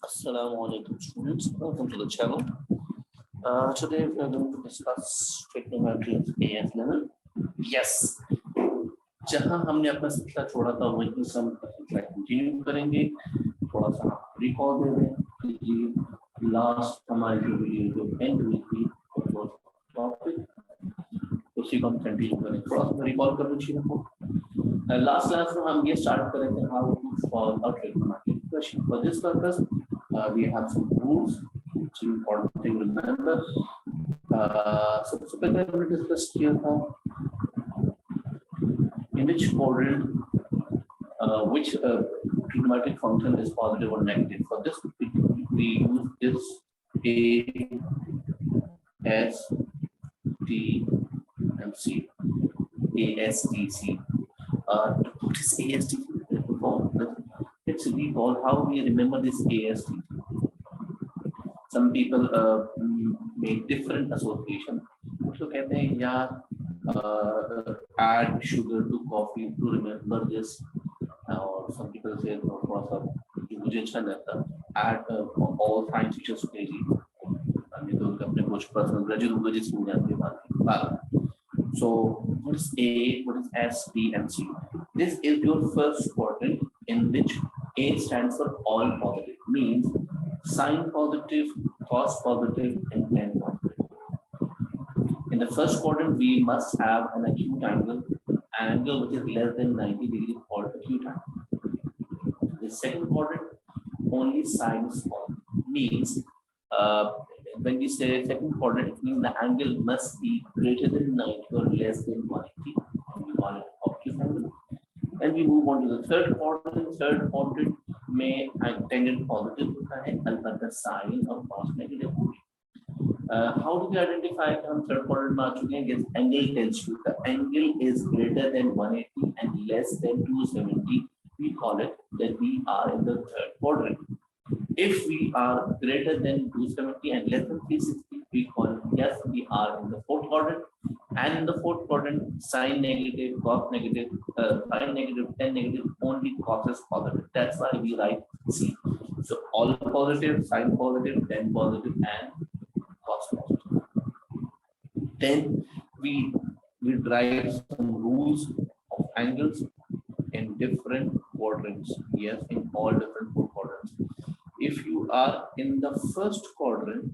Assalamu alaikum students, welcome to the channel. Today we are going to discuss trigonometry of AS level. Yes, जहां हमने अपना सिलसिला छोड़ा था वहीं से हम कंटिन्यू करेंगे. थोड़ा सा रिकॉल दे दें कि लास्ट हमारी जो वीडियो जो एंड हुई थी वो टॉपिक उसी को हम कंटिन्यू करें. थोड़ा सा रिकॉल कर लीजिए आपको. लास्ट क्लास में हम ये स्टार्ट कर रहे थे how to solve a trigonometric equation. For this purpose we have some rules which is important thing to remember. सबसे पहले हमने डिस्कस किया था in which quadrant which trigonometric function is positive or negative. For this we use this A, S, T and C. A, S, T, C. What is A, S, T? Let's recall how we remember this A, S, T. Some people make different association. So कहते हैं यार add sugar to coffee to remember this. और some people say थोड़ा सा जो मुझे अच्छा लगता add all science teachers to KG. ये तो अपने कुछ personal graduate स्कूल जाते हैं. So what is A, what is S, T and C? This is your first quadrant in which A stands for all positive, means sine positive, cos positive and tan positive. In the first quadrant we must have an acute angle which is less than 90 degrees called acute angle. The second quadrant only sine is positive, means when we say second quadrant it means the angle must be greater than 90 or less than 180, and we call it obtuse angle. And we move on to the third quadrant. Third quadrant में tangent positive होता है, अलबत्ता sine और cos negative. How do we identify कि हम third quadrant में आ चुके हैं? Yes, angle tells you the angle is greater than 180 and less than 270. We call it that we are in the third quadrant. If we are greater than 270 and less than 360, we call it yes, we are in the fourth quadrant. And in the fourth quadrant, sine negative, cos negative, sine negative, tan negative, only cos is positive. That's why we write C. So all positive, sine positive, tan positive, and cos positive. Then we derive some rules of angles in different quadrants. Yes, in all different four quadrants. If you are in the first quadrant,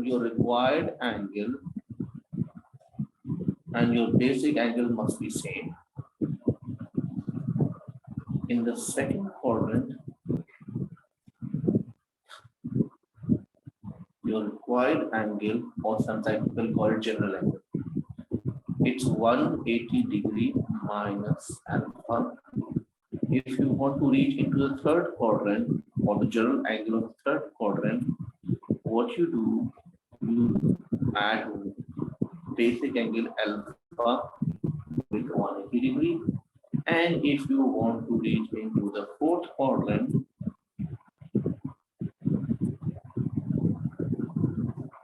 your required angle and your basic angle must be same. In the second quadrant, your required angle, or sometimes people call it general angle, it's 180 degree minus alpha. If you want to reach into the third quadrant or the general angle of the third quadrant, what you do, you add basic angle alpha with 180 degree. And if you want to reach into the fourth quadrant,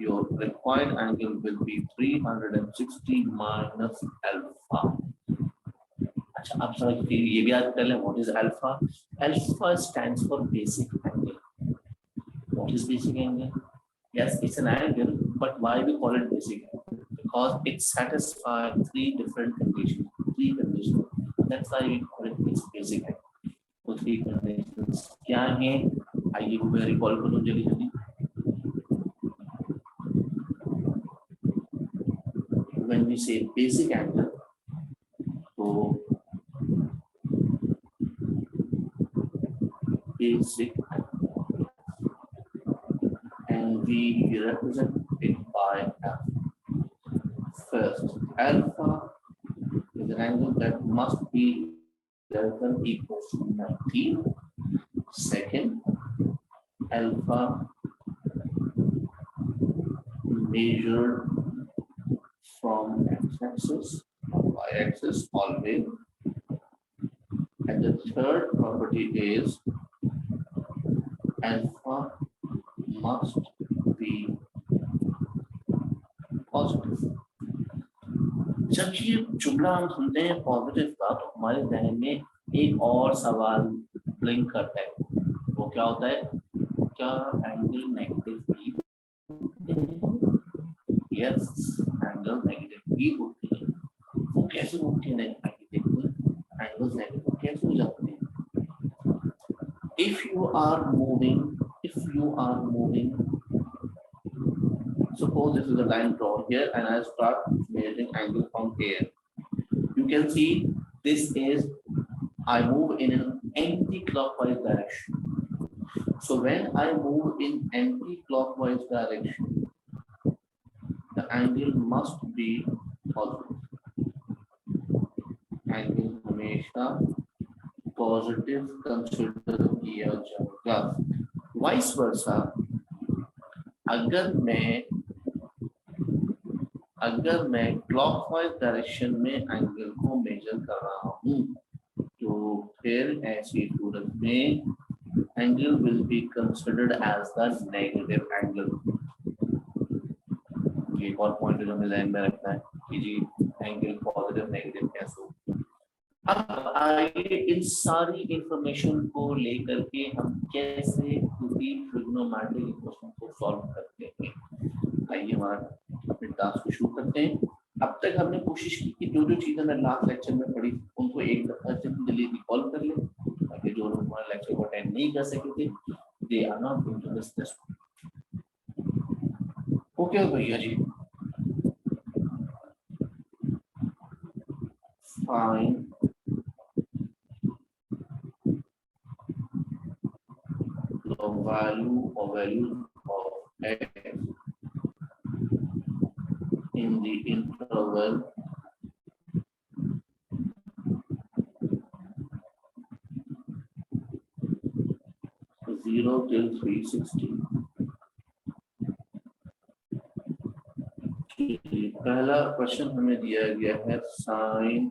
your required angle will be 360 minus alpha. अच्छा, आप समझ ये भी याद कर लें. What is alpha? Alpha stands for basic angle. What is basic angle? Yes, it's an angle, but why we call it basic angle? Because it satisfies three different conditions. That's why we call it its basic angle. So three conditions क्या हैं? आइए वो मैं recall करूँ जल्दी. When we say basic angle, so basic angle, and we represent it by alpha. First, alpha is an angle that must be less than equal to 90. Second, alpha measured from x-axis or y-axis always. And the third property is alpha must be positive. जब ये जुमला हम सुनते हैं positive का तो हमारे जहन में एक और सवाल ब्लिंक करता है, वो क्या होता है? क्या एंगल नेगेटिव भी? यस, एंगल नेगेटिव भी होती है। वो कैसे होती है नेगेटिव? एंगल्स नेगेटिव कैसे हो जाते हैं? If you are moving, suppose this is a line drawn here and I start measuring angle from here. You can see this is, I move in an anti-clockwise direction. So when I move in anti-clockwise direction, the angle must be positive. Angle हमेशा positive consider किया जाएगा। Vice versa, अगर मैं clockwise direction में angle को measure कर रहा हूँ तो फिर ऐसी सूरत में angle will be considered as the negative angle. ये एक और पॉइंट जो हमें ध्यान में रखना है कि जी एंगल पॉजिटिव नेगेटिव कैसे हो। अब आइए इन सारी इंफॉर्मेशन को लेकर के हम कैसे किसी ट्रिग्नोमेट्रिक इक्वेशन को सॉल्व करते हैं। आइए हमारा अपने टास्क को शुरू करते हैं। अब तक हमने कोशिश की कि जो जो चीजें मैं लास्ट लेक्चर में पढ़ी उनको एक दफा से जल्दी रिकॉल कर लें, ताकि जो लोग हमारे लेक्चर को अटेंड नहीं कर सके थे they are not going to miss this. Okay भैया जी, fine the value of x in the interval 0 till 360। पहला क्वेश्चन हमें दिया गया है sin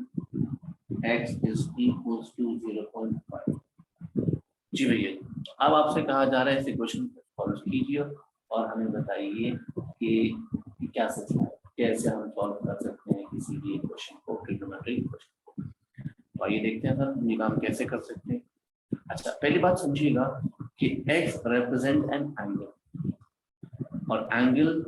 x is equals to 0.5। जी भैया, अब आपसे कहा जा रहा है इस इक्वेशन को सॉल्व कीजिए और हमें बताइए कि क्या सच है, कैसे हम सॉल्व कर सकते हैं किसी भी इक्वेशन को, ट्रिग्नोमेट्रिक इक्वेशन को। तो आइए देखते हैं सर ये काम कैसे कर सकते हैं। अच्छा, पहली बात समझिएगा कि x रिप्रेजेंट एन एंगल और एंगल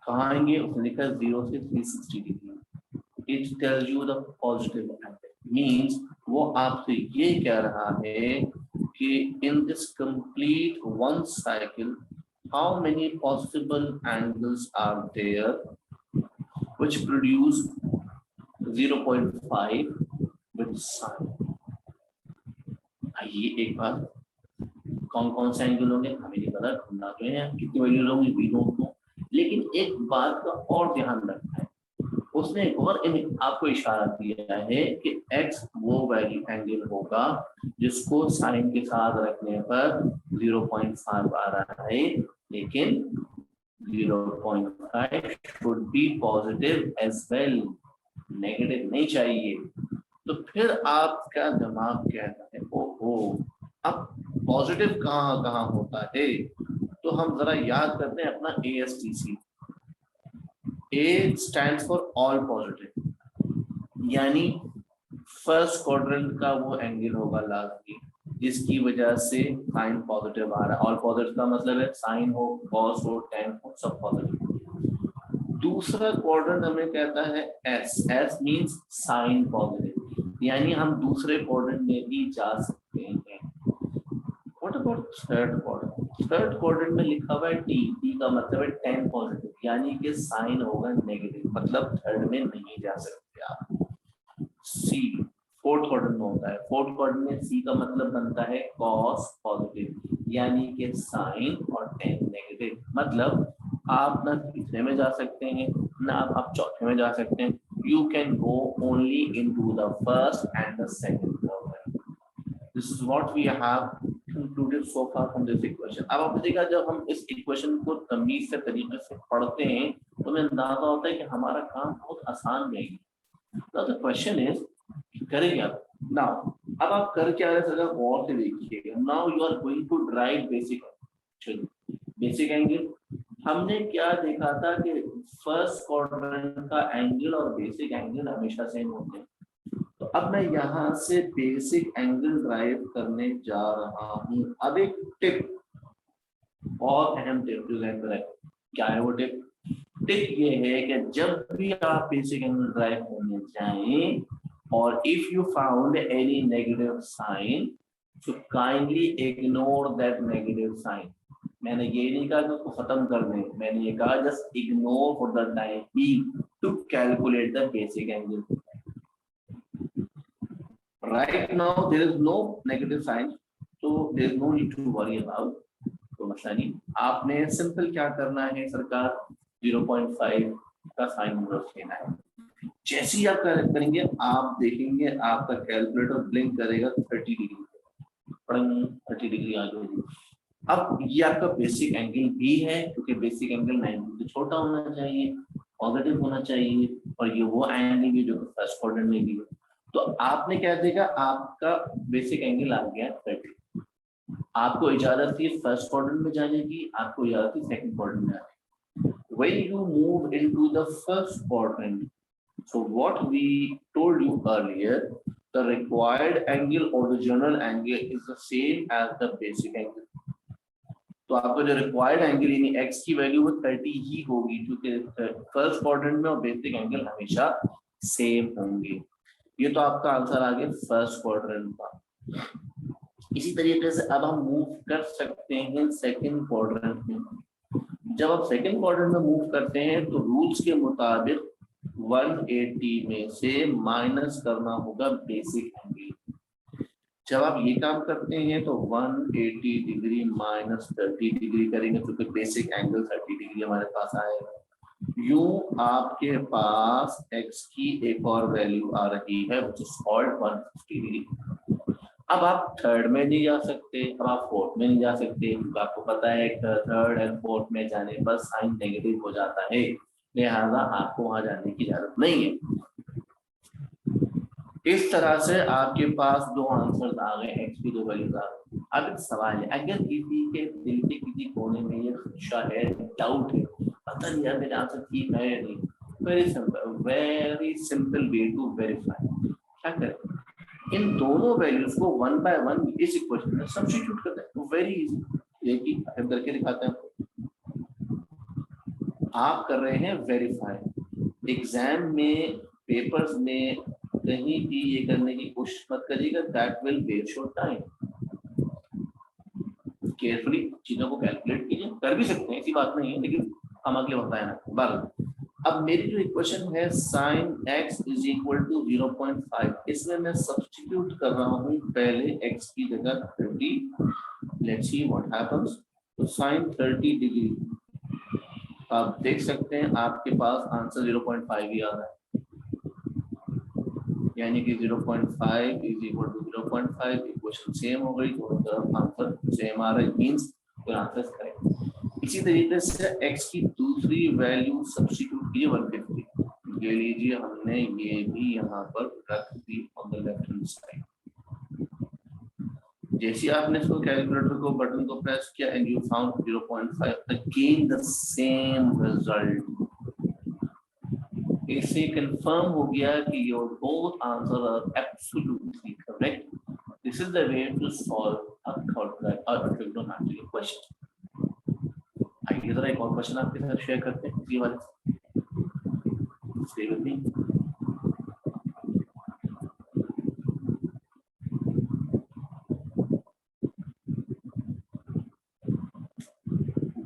कहाँ आएंगे, उसने लिखा 0 से 360 डिग्री। It tells you the positive angle, means वो आपसे ये कह रहा है कि in this complete one cycle how many possible angles are there which produce 0.5 with sine. आइए एक बार, कौन कौन से एंगल होंगे हमें नहीं पता, ढूंढना तो है कितनी वैल्यूज होंगी वी डोंट नो, लेकिन एक बात का और ध्यान रखना है, उसने एक और आपको इशारा दिया है कि x वो वैल्यू एंगल होगा जिसको साइन के साथ रखने पर 0.5 आ रहा है, लेकिन 0.5 should be positive as well, negative नहीं चाहिए। तो फिर आपका दिमाग कहता है ओहो, अब पॉजिटिव कहाँ कहाँ होता है, तो हम जरा याद करते हैं अपना ASTC। A stands for all positive, यानी फर्स्ट क्वाड्रेंट का वो एंगल होगा लास्ट जिसकी वजह से साइन पॉजिटिव आ रहा है। ऑल पॉजिटिव का मतलब है साइन हो, कॉस हो, टेन हो, सब पॉजिटिव। दूसरा क्वाड्रेंट हमें कहता है S मींस साइन पॉजिटिव, यानी हम दूसरे क्वाड्रेंट में भी जा सकते हैं। What about third quadrant? Third quadrant में लिखा हुआ है T का मतलब है टेन पॉजिटिव, यानी कि साइन होगा नेगेटिव, मतलब थर्ड में नहीं जा सकते आप। C फोर्थ क्वाड्रेंट में होता है, फोर्थ क्वाड्रेंट में C का मतलब बनता है कॉस पॉजिटिव, यानी कि साइन और टेन नेगेटिव, मतलब आप ना तीसरे में जा सकते हैं ना आप चौथे में जा सकते हैं। You can go only into the first and the second quadrant. This is what we have concluded so far from this equation. अब आप देखिएगा जब हम इस इक्वेशन को तमीज से तरीके से पढ़ते हैं तो हमें अंदाजा होता है कि हमारा काम बहुत आसान रहेगी। Now the question is, करेंगे आप नाउ, अब आप कर क्या रहे हैं गौर से देखिएगा। Now you are going to derive basic angle. हमने क्या देखा था कि फर्स्ट क्वाड्रेंट का एंगल और बेसिक एंगल हमेशा सेम होते हैं, तो अब मैं यहाँ से बेसिक एंगल ड्राइव करने जा रहा हूँ। अब एक टिप और अहम टिप जो ध्यान में रखें, क्या है वो टिप? टिप ये है कि जब भी आप बेसिक एंगल ड्राइव करने जाएं और if you found any negative sign तो kindly ignore that negative sign. मैंने ये नहीं कहा कि उसको खत्म कर दें, मैंने ये कहा just ignore for the time being to calculate the basic angle. Right now there is no negative sign, so there is no need to worry about। तो मसला नहीं, आपने सिंपल क्या करना है सरकार, 0.5 का साइन लेना है। जैसे ही आप करेंगे आप देखेंगे आपका कैलकुलेटर ब्लिंक करेगा 30 डिग्री, 30 डिग्री आ जाएगी। अब ये आपका बेसिक एंगल भी है, क्योंकि बेसिक एंगल 90 से छोटा होना चाहिए, पॉजिटिव होना चाहिए, और ये वो एंगल भी जो फर्स्ट क्वाड्रेंट में भी है। तो आपने क्या देगा, आपका बेसिक एंगल आ गया 30। आपको इजाजत थी फर्स्ट क्वाड्रेंट में जाने की, आपको इजाजत थी सेकंड क्वाड्रेंट में जाने की। When you move into the first quadrant, so what we told you earlier, the required angle or the general angle is the same as the basic angle। तो आपका जो रिक्वायर्ड एंगल यानी x की value वो 30 ही होगी, क्योंकि first quadrant में और बेसिक एंगल हमेशा सेम होंगे। ये तो आपका आंसर आ गया फर्स्ट क्वाड्रेंट का। इसी तरीके से अब हम मूव कर सकते हैं सेकंड क्वाड्रेंट में। जब आप सेकंड क्वाड्रेंट में मूव करते हैं तो रूल्स के मुताबिक 180 में से माइनस करना होगा बेसिक एंगल। जब आप ये काम करते हैं तो 180 डिग्री माइनस 30 डिग्री करेंगे, क्योंकि बेसिक एंगल 30 डिग्री हमारे पास आएगा। यूं आपके पास x की एक और वैल्यू आ रही है which is called 150 डिग्री। अब आप थर्ड में नहीं जा सकते, अब आप फोर्थ में नहीं जा सकते, क्योंकि आपको पता है थर्ड एंड फोर्थ में जाने पर साइन नेगेटिव हो जाता है, लिहाजा आपको वहां जाने की इजाजत नहीं है। इस तरह से आपके पास दो आंसर आ गए, x की दो वैल्यूज आ गई। अब एक सवाल है, अगर किसी के दिल के किसी कोने में ये खदशा है, डाउट है, पता नहीं यार मेरा आंसर ठीक है या नहीं, very simple way to verify. क्या करें, इन दोनों वैल्यूज को 1 by 1 इस इक्वेशन में सब्स्टिट्यूट करते हैं। वेरी इजी, देखिए हम करके दिखाते हैं। आप कर रहे हैं वेरीफाई। एग्जाम में पेपर्स में कहीं भी ये करने की कोशिश मत करिएगा, that will waste your time. Carefully चीजों को कैलकुलेट कीजिए, कर भी सकते हैं ऐसी बात नहीं है, लेकिन हम अगले बताया ना बार। अब मेरी जो इक्वेशन है sin x is equal to 0.5, इसमें मैं सब्स्टिट्यूट कर रहा हूँ पहले x की जगह 30। Let's see what happens. तो sin 30 डिग्री आप देख सकते हैं आपके पास आंसर 0.5 ही आ रहा है, यानी कि 0.5 is equal to 0.5। Equation same हो गई, दोनों तरफ आंसर सेम आ रहा है, मींस कोई आंसर करेक्ट। इसी तरीके से x की दूसरी वैल्यू सब्स्टिट्यूट कीजिए 150। ये लीजिए, हमने ये भी यहाँ पर रख दी on the left hand side. जैसे आपने इसको कैलकुलेटर को बटन को प्रेस किया and you found 0.5, again the same result. इससे कंफर्म हो गया कि your both answer are absolutely correct. This is the way to solve a trigonometric question. आइए जरा एक और क्वेश्चन आपके साथ शेयर करते हैं इसी वाले। Stay with me.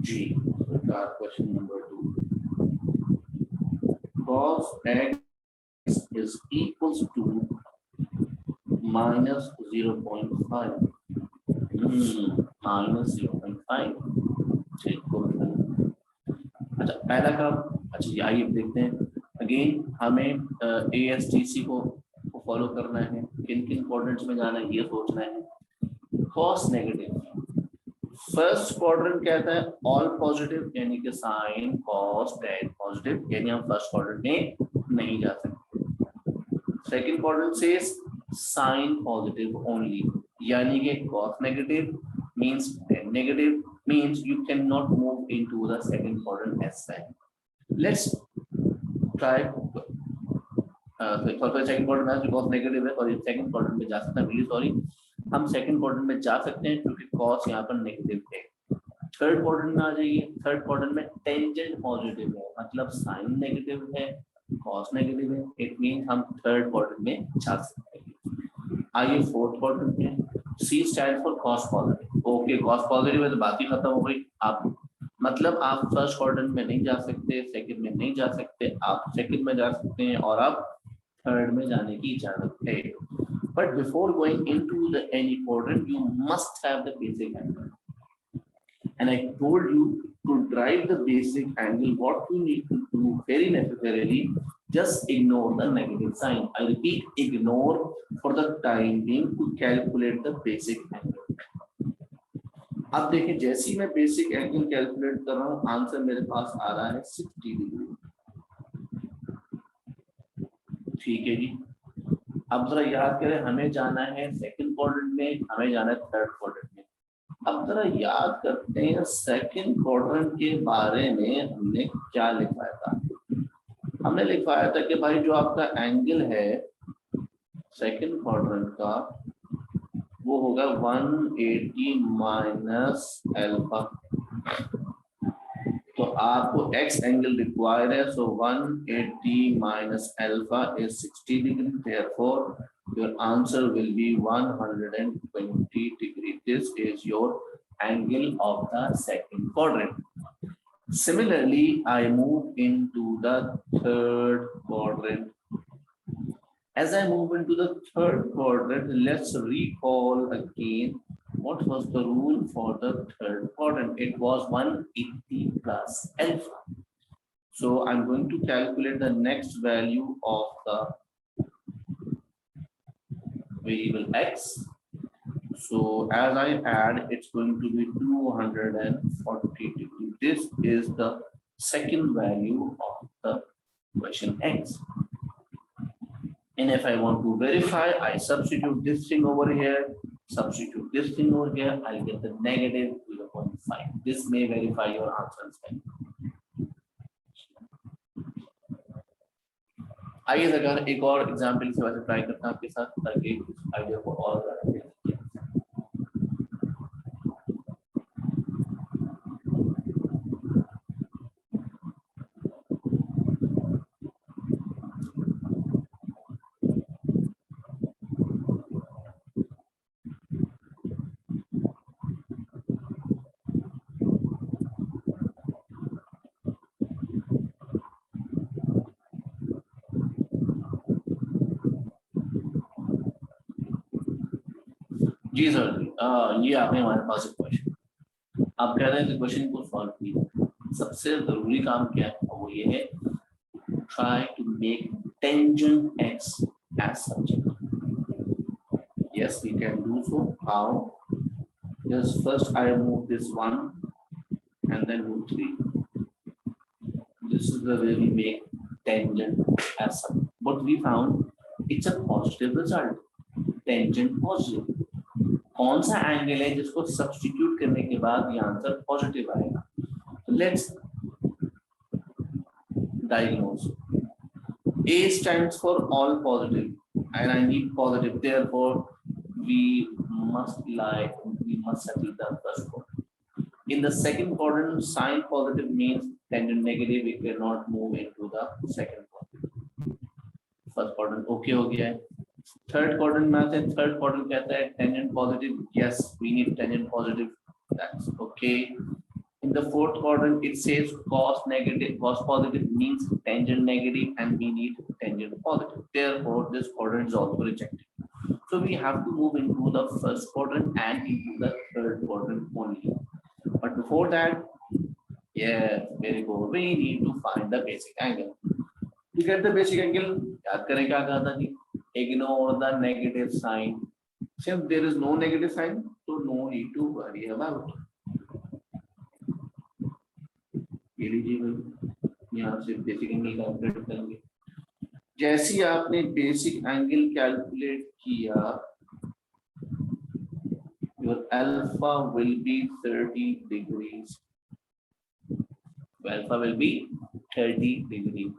जी, question number 2। cos x is equals to minus 0.5 minus 0.5। अच्छा पहला काम, अच्छा ये आइए देखते हैं। अगेन हमें ASTC को फॉलो करना है, किन किन क्वाड्रेंट्स में जाना है ये सोचना है। cos नेगेटिव, फर्स्ट क्वाड्रेंट कहता है ऑल पॉजिटिव, यानी कि साइन cos tan पॉजिटिव, यानी हम फर्स्ट क्वाड्रेंट में नहीं जा सकते। सेकंड क्वाड्रेंट से साइन पॉजिटिव ओनली, यानी कि cos negative means tan negative, means you cannot move into the second quadrant as well. Let's try second quadrant में कॉस नेगेटिव है और सेकंड क्वाड्रेंट में जा सकते हैं, सॉरी हम सेकंड क्वाड्रेंट में जा सकते हैं क्योंकि कॉस यहाँ पर नेगेटिव है। थर्ड क्वाड्रेंट में आ जाइए, थर्ड क्वाड्रेंट में टेंजेंट पॉजिटिव है, मतलब साइन नेगेटिव है, कॉस नेगेटिव है, इट मीन हम थर्ड क्वाड्रेंट में जा सकते हैं। आइए फोर्थ क्वाड्रेंट में, C stand for cos positive. Okay cos positive है तो बात ही खत्म हो गई। आप मतलब आप फर्स्ट क्वाड्रेंट में नहीं जा सकते, सेकंड में नहीं जा सकते, आप सेकंड में जा सकते हैं और आप थर्ड में जाने की इजाजत है। But before going into the any quadrant you must have the basic angle. And I told you to drive the basic angle, what you need to do very necessarily, just ignore the negative sign. I repeat, ignore for the time being to calculate the basic angle. अब देखिए जैसे ही मैं basic angle calculate कर रहा हूँ answer मेरे पास आ रहा है 60 डिग्री। ठीक है जी, अब जरा याद करें हमें जाना है सेकंड क्वाड्रेंट में, हमें जाना है थर्ड क्वाड्रेंट में। अब जरा याद करते हैं सेकंड क्वाड्रेंट के बारे में हमने क्या लिखवाया था। हमने लिखवाया था कि भाई जो आपका एंगल है सेकंड क्वाड्रेंट का वो होगा 180 माइनस अल्फा। तो आपको x एंगल रिक्वायर्ड है, सो 180 minus alpha is 60 degree, therefore your answer will be 120 degree. This is your angle of the second quadrant. Similarly, I move into the third quadrant. As I move into the third quadrant, let's recall again what was the rule for the third quadrant. It was 180 plus alpha. So I'm going to calculate the next value of the variable x. So as I add, it's going to be 240 degrees. This is the second value of the question x. And if I want to verify, I substitute this thing over here, substitute this thing over here, I'll get the negative 0.5. This may verify your answer as well. आइए अगर एक और example से वैसे try करता हूँ आपके साथ ताकि आइडिया को और जी सर ये आपने हमारे पास एक क्वेश्चन, आप कह रहे हैं कि क्वेश्चन को सॉल्व कीजिए। सबसे जरूरी काम क्या है वो ये है, try to make tangent x as subject. Yes we can do so. How? Just first I move this one and then move 3। This is the way we make tangent as subject. What we found, it's a positive result, tangent positive. कौन सा angle है जिसको substitute करने के बाद ये answer positive आएगा? Let's diagnose. A stands for all positive and I need positive, therefore we must settle the first quadrant. In the second quadrant, sign positive means tangent negative, we cannot move into the second quadrant. First quadrant okay हो गया है। Third quadrant में आते हैं, third quadrant कहता है tangent positive, yes we need tangent positive, that's okay. In the fourth quadrant it says cos negative, cos positive means tangent negative and we need tangent positive, therefore this quadrant is also rejected. So we have to move into the first quadrant and into the third quadrant only. But before that, yeah, very good, we need to find the basic angle. To get the basic angle, याद करें क्या कहा था जी, ignore the negative sign. Since there is no negative sign, so no need to worry about. ये लीजिए यहाँ से basic angle calculate करेंगे। जैसे ही आपने बेसिक एंगल कैलकुलेट किया, your alpha will be 30 degrees. Alpha will be 30 degrees.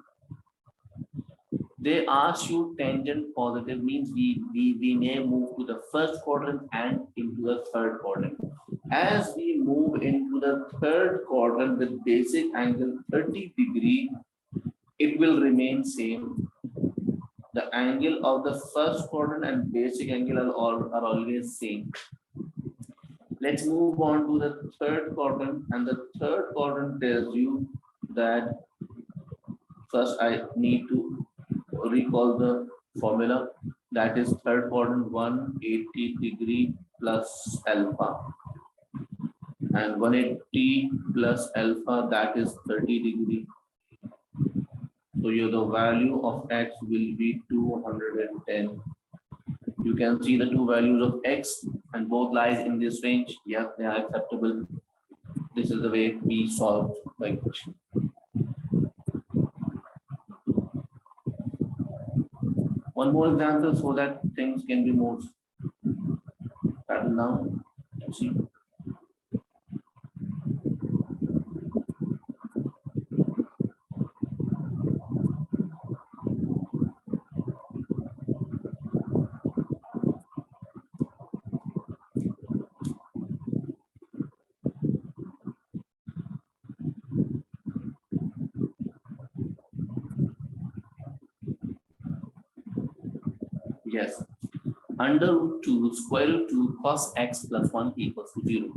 They ask you tangent positive means we may move to the first quadrant and into the third quadrant. As we move into the third quadrant with basic angle 30 degree, it will remain same. The angle of the first quadrant and basic angle are always same. Let's move on to the third quadrant, and the third quadrant tells you that first I need to recall the formula, that is third quadrant 180 degree plus alpha, and 180 plus alpha, that is 30 degree. So the value of x will be 210. You can see the two values of x and both lies in this range. Yeah, they are acceptable. This is the way we solve the equation. One more example so that things can be more settled now. Let's see. Yes. Under root 2 square root 2 cos x plus 1 equals to 0.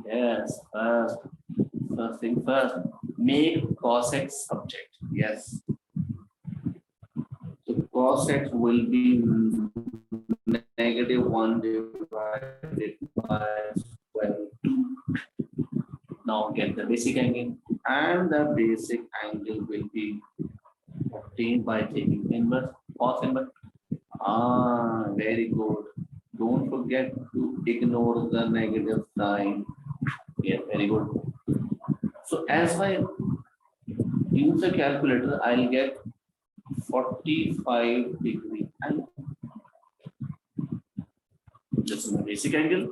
Yes, first thing first, make cos x subject. Yes. So cos x will be negative 1 divided by square root 2. Now get the basic angle, and the basic angle will be obtained by taking inverse, cos inverse. Very good. Don't forget to ignore the negative sign. Yeah, very good. So as I use the calculator, I'll get 45 degree angle. This is my basic angle.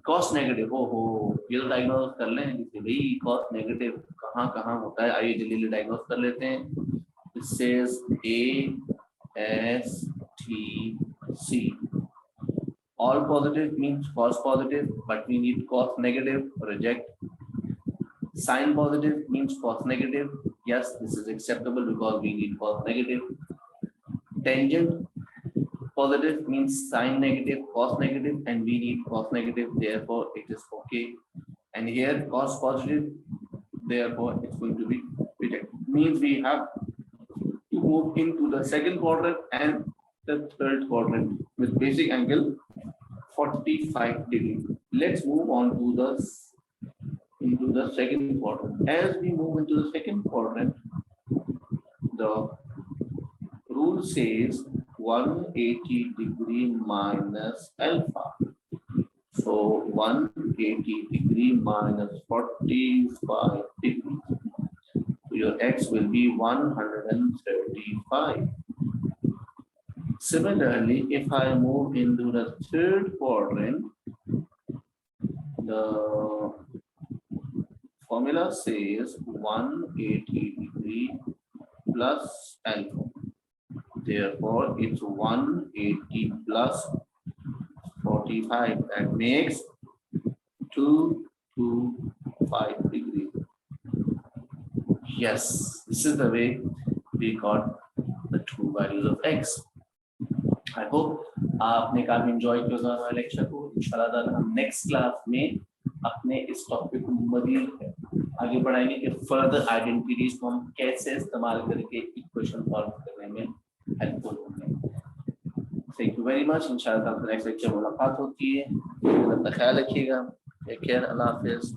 Cos negative. Oh, ये तो diagnose कर लें भाई cos negative कहाँ होता है, आइए जल्दी diagnose कर लेते हैं. It says A S T C. All positive means cos positive, but we need cos negative, reject. Sin positive means cos negative. Yes, this is acceptable because we need cos negative. Tangent positive means sin negative, cos negative, and we need cos negative, therefore it is okay. And here cos positive, therefore it's going to be rejected. Means we have to move into the second quadrant and the third quadrant with basic angle 45 degree. Let's move on to into the second quadrant. As we move into the second quadrant, the rule says 180 degree minus alpha. So 180 degree minus 45 degree. So your x will be 135. Similarly, if I move into the third quadrant, the formula says 180 degree plus alpha. Therefore, it's 180 plus 45. That makes 225 degree. Yes, this is the way we got the two values of x. I hope आपने काफी enjoy किया हमारे lecture को. इंशाल्लाह हम next class में अपने इस टॉपिक को मजीद आगे बढ़ाएंगे कि फर्दर आइडेंटिटीज को हम कैसे इस्तेमाल करके इक्वेशन सॉल्व करने में हेल्पफुल होंगे. Thank you very much. इंशाल्लाह नेक्स्ट लेक्चर में मुलाकात होती है. अपना ख्याल रखिएगा. Take care. अल्लाह हाफिज.